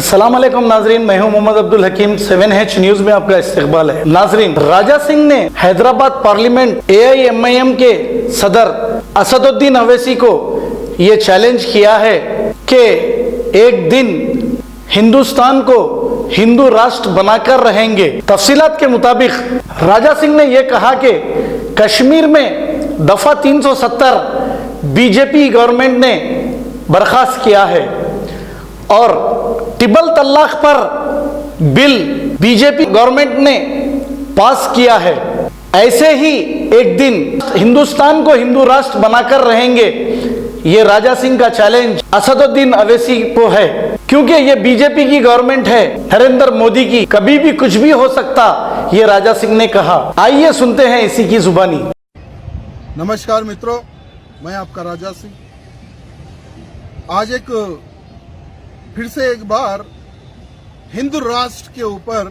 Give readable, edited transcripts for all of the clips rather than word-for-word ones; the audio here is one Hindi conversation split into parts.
अस्सलाम वालेकुम नाजरीन, मैं हूं मोहम्मद अब्दुल हकीम। 7H न्यूज में आपका इस्तकबाल है। नाजरीन, राजा सिंह ने हैदराबाद पार्लियामेंट AIMIM के सदर असदुद्दीन अवैसी को ये चैलेंज किया है कि एक दिन हिंदुस्तान को हिंदू राष्ट्र बनाकर रहेंगे। तफसीलात के मुताबिक राजा सिंह ने यह कहा कि कश्मीर में दफा 370 बीजेपी गवर्नमेंट ने बर्खास्त किया है और ट्रिपल तलाक पर बिल बीजेपी गवर्नमेंट ने पास किया है। ऐसे ही एक दिन हिंदुस्तान को हिंदू राष्ट्र बनाकर रहेंगे, ये राजा सिंह का चैलेंज असदुद्दीन अवैसी को है, क्योंकि ये बीजेपी की गवर्नमेंट है, नरेंद्र मोदी की, कभी भी कुछ भी हो सकता, ये राजा सिंह ने कहा। आइए सुनते हैं इसी की जुबानी। नमस्कार मित्रों, मैं आपका राजा सिंह। आज फिर से एक बार हिंदू राष्ट्र के ऊपर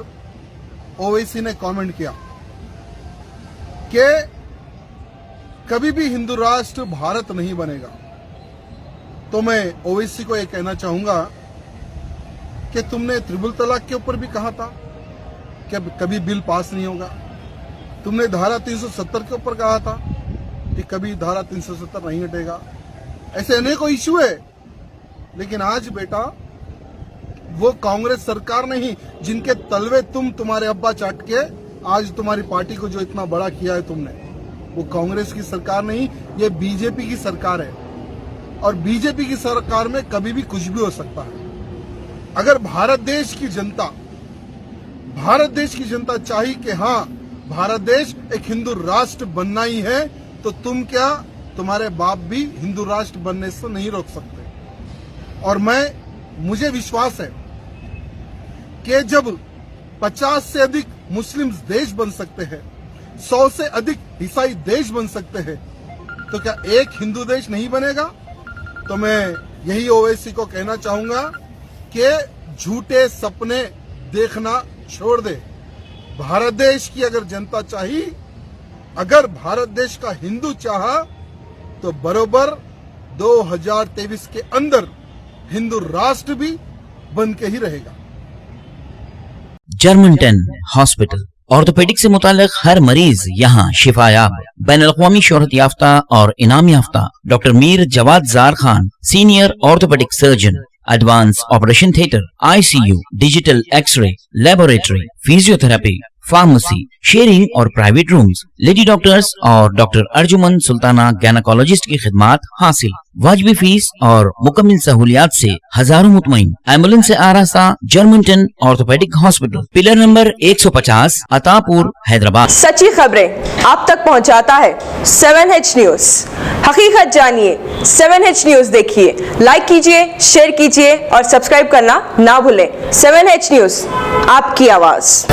ओवैसी ने कमेंट किया कि कभी भी हिंदू राष्ट्र भारत नहीं बनेगा। तो मैं ओवैसी को यह कहना चाहूंगा कि तुमने ट्रिपल तलाक के ऊपर भी कहा था कि कभी बिल पास नहीं होगा। तुमने धारा 370 के ऊपर कहा था कि कभी धारा 370 नहीं हटेगा। ऐसे अनेकों इश्यू है, लेकिन आज बेटा वो कांग्रेस सरकार नहीं जिनके तलवे तुम्हारे अब्बा चाट के आज तुम्हारी पार्टी को जो इतना बड़ा किया है तुमने, वो कांग्रेस की सरकार नहीं, ये बीजेपी की सरकार है। और बीजेपी की सरकार में कभी भी कुछ भी हो सकता है। अगर भारत देश की जनता चाही कि हाँ भारत देश एक हिंदू राष्ट्र बनना ही है, तो तुम क्या, तुम्हारे बाप भी हिंदू राष्ट्र बनने से नहीं रोक सकते। और मुझे विश्वास है कि जब 50 से अधिक मुस्लिम देश बन सकते हैं, 100 से अधिक ईसाई देश बन सकते हैं, तो क्या एक हिंदू देश नहीं बनेगा? तो मैं यही ओवैसी को कहना चाहूंगा कि झूठे सपने देखना छोड़ दे। भारत देश की अगर जनता चाही, अगर भारत देश का हिंदू चाहा, तो बरोबर 2023 के अंदर हिंदू राष्ट्र भी बन के ही रहेगा। जर्मनटन हॉस्पिटल ऑर्थोपेडिक से मुताल्लिक हर मरीज यहाँ शिफायाब। बैनुल-अक़वामी शोहरत याफ्ता और इनाम याफ्ता doctor Mir Jawad Jar Khan, senior orthopaedic surgeon, advance operation theatre, ICU, digital x-ray, laboratory, physiotherapy, pharmacy, sharing और प्राइवेट रूम्स, लेडी डॉक्टर्स और डॉक्टर अर्जुमन सुल्ताना गैनकोलॉजिस्ट की खिदमात हासिल। वाजिबी फीस और मुकम्मल सहूलियात से हजारों मुतमईन। एम्बुलेंस से आरास्ता Germanton orthopaedic hospital, pillar number 150, Attapur, Hyderabad. सच्ची खबरें आप तक पहुंचाता है 7H न्यूज। हकीकत जानिए, 7H न्यूज देखिए, लाइक कीजिए, शेयर कीजिए और सब्सक्राइब करना ना भूलें। 7H न्यूज, आपकी आवाज।